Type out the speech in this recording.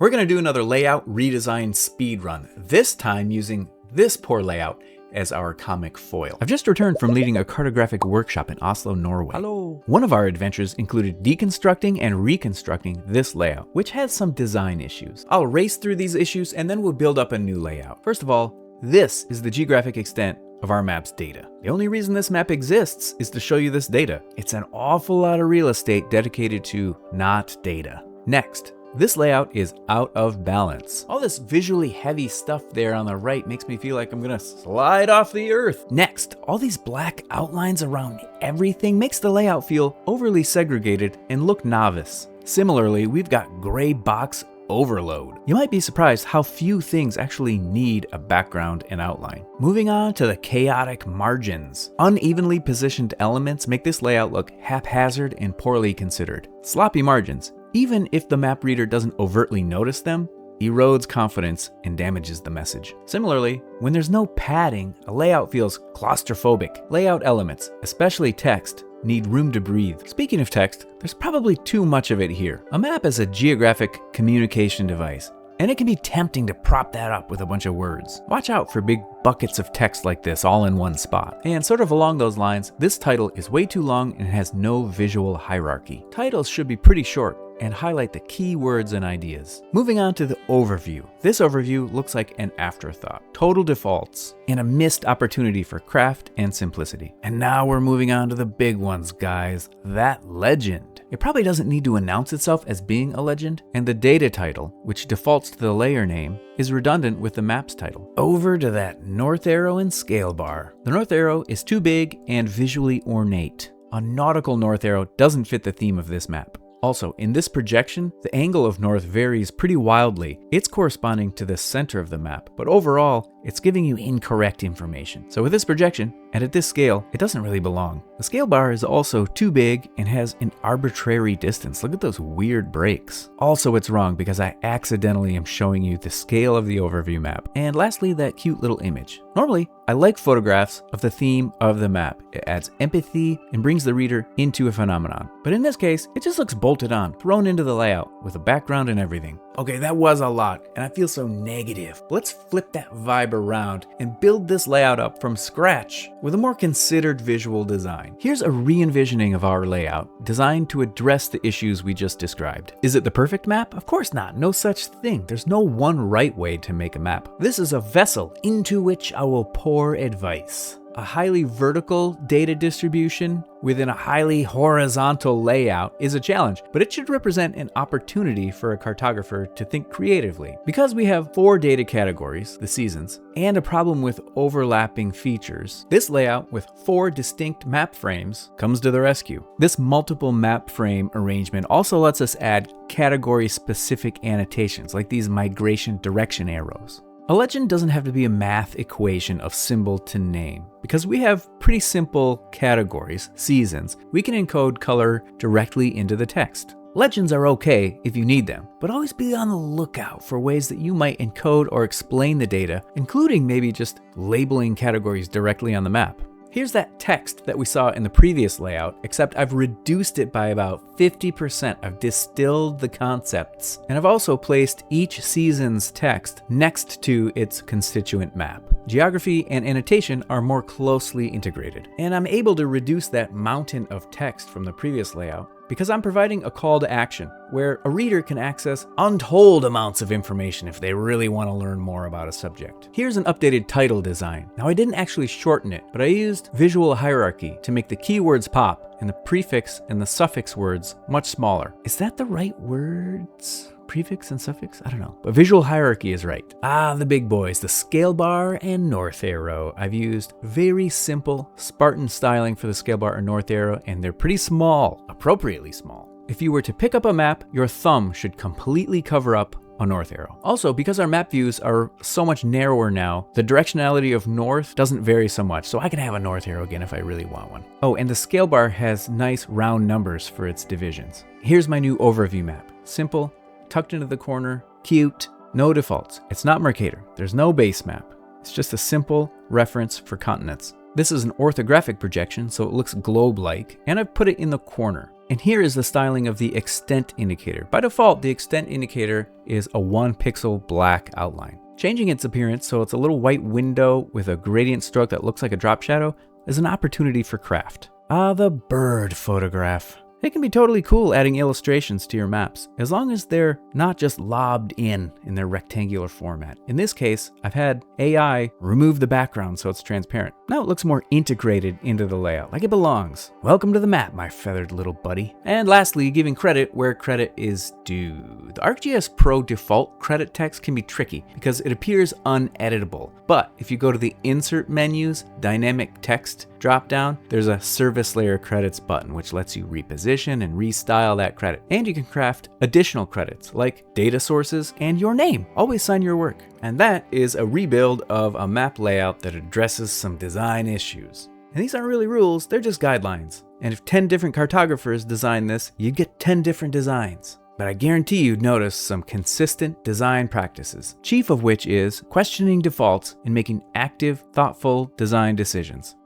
We're going to do another layout redesign speed run, this time using this poor layout as our comic foil. I've just returned from leading a cartographic workshop in Oslo, Norway. Hallo. One of our adventures included deconstructing and reconstructing this layout, which has some design issues. I'll race through these issues and then we'll build up a new layout. First of all, this is the geographic extent of our map's data. The only reason this map exists is to show you this data. It's an awful lot of real estate dedicated to not data. Next, this layout is out of balance. All this visually heavy stuff there on the right makes me feel like I'm gonna slide off the earth. Next, all these black outlines around everything makes the layout feel overly segregated and look novice. Similarly, we've got gray box overload. You might be surprised how few things actually need a background and outline. Moving on to the chaotic margins. Unevenly positioned elements make this layout look haphazard and poorly considered. Sloppy margins, even if the map reader doesn't overtly notice them, erodes confidence and damages the message. Similarly, when there's no padding, a layout feels claustrophobic. Layout elements, especially text, need room to breathe. Speaking of text, there's probably too much of it here. A map is a geographic communication device, and it can be tempting to prop that up with a bunch of words. Watch out for big buckets of text like this all in one spot. And sort of along those lines, this title is way too long and has no visual hierarchy. Titles should be pretty short and highlight the key words and ideas. Moving on to the overview. This overview looks like an afterthought, total defaults, and a missed opportunity for craft and simplicity. And now we're moving on to the big ones, guys. That legend. It probably doesn't need to announce itself as being a legend, and the data title, which defaults to the layer name, is redundant with the map's title. Over to that north arrow and scale bar. The north arrow is too big and visually ornate. A nautical north arrow doesn't fit the theme of this map. Also, in this projection, the angle of north varies pretty wildly. It's corresponding to the center of the map, but overall, it's giving you incorrect information. So with this projection, and at this scale, it doesn't really belong. The scale bar is also too big and has an arbitrary distance. Look at those weird breaks. Also, it's wrong because I accidentally am showing you the scale of the overview map. And lastly, that cute little image. Normally, I like photographs of the theme of the map. It adds empathy and brings the reader into a phenomenon. But in this case, it just looks bolted on, thrown into the layout with a background and everything. Okay, that was a lot, and I feel so negative. Let's flip that vibe around and build this layout up from scratch with a more considered visual design. Here's a re-envisioning of our layout designed to address the issues we just described. Is it the perfect map? Of course not. No such thing. There's no one right way to make a map. This is a vessel into which I will pour advice. A highly vertical data distribution within a highly horizontal layout is a challenge, but it should represent an opportunity for a cartographer to think creatively. Because we have 4 data categories, the seasons, and a problem with overlapping features, this layout with 4 distinct map frames comes to the rescue. This multiple map frame arrangement also lets us add category-specific annotations, like these migration direction arrows. A legend doesn't have to be a math equation of symbol to name. Because we have pretty simple categories, seasons, we can encode color directly into the text. Legends are okay if you need them, but always be on the lookout for ways that you might encode or explain the data, including maybe just labeling categories directly on the map. Here's that text that we saw in the previous layout, except I've reduced it by about 50%. I've distilled the concepts, and I've also placed each season's text next to its constituent map. Geography and annotation are more closely integrated, and I'm able to reduce that mountain of text from the previous layout because I'm providing a call to action where a reader can access untold amounts of information if they really want to learn more about a subject. Here's an updated title design. Now, I didn't actually shorten it, but I used visual hierarchy to make the keywords pop and the prefix and the suffix words much smaller. Is that the right words? Prefix and suffix? I don't know. But visual hierarchy is right. The big boys, the scale bar and north arrow. I've used very simple Spartan styling for the scale bar and north arrow, and they're pretty small, appropriately small. If you were to pick up a map, your thumb should completely cover up a north arrow. Also, because our map views are so much narrower now, the directionality of north doesn't vary so much, so I can have a north arrow again if I really want one. Oh, and the scale bar has nice round numbers for its divisions. Here's my new overview map. Simple, tucked into the corner, cute, no defaults. It's not Mercator. There's no base map. It's just a simple reference for continents. This is an orthographic projection, so it looks globe-like, and I've put it in the corner. And here is the styling of the extent indicator. By default, the extent indicator is a 1 pixel black outline. Changing its appearance so it's a little white window with a gradient stroke that looks like a drop shadow is an opportunity for craft. Ah, the bird photograph. It can be totally cool adding illustrations to your maps, as long as they're not just lobbed in their rectangular format. In this case, I've had AI remove the background so it's transparent. Now it looks more integrated into the layout, like it belongs. Welcome to the map, my feathered little buddy. And lastly, giving credit where credit is due. The ArcGIS Pro default credit text can be tricky because it appears uneditable. But if you go to the Insert menu's Dynamic Text dropdown, there's a Service Layer Credits button, which lets you reposition and restyle that credit. And you can craft additional credits like data sources and your name. Always sign your work. And that is a rebuild of a map layout that addresses some design issues. And these aren't really rules, they're just guidelines. And if 10 different cartographers design this, you'd get 10 different designs. But I guarantee you'd notice some consistent design practices, chief of which is questioning defaults and making active, thoughtful design decisions.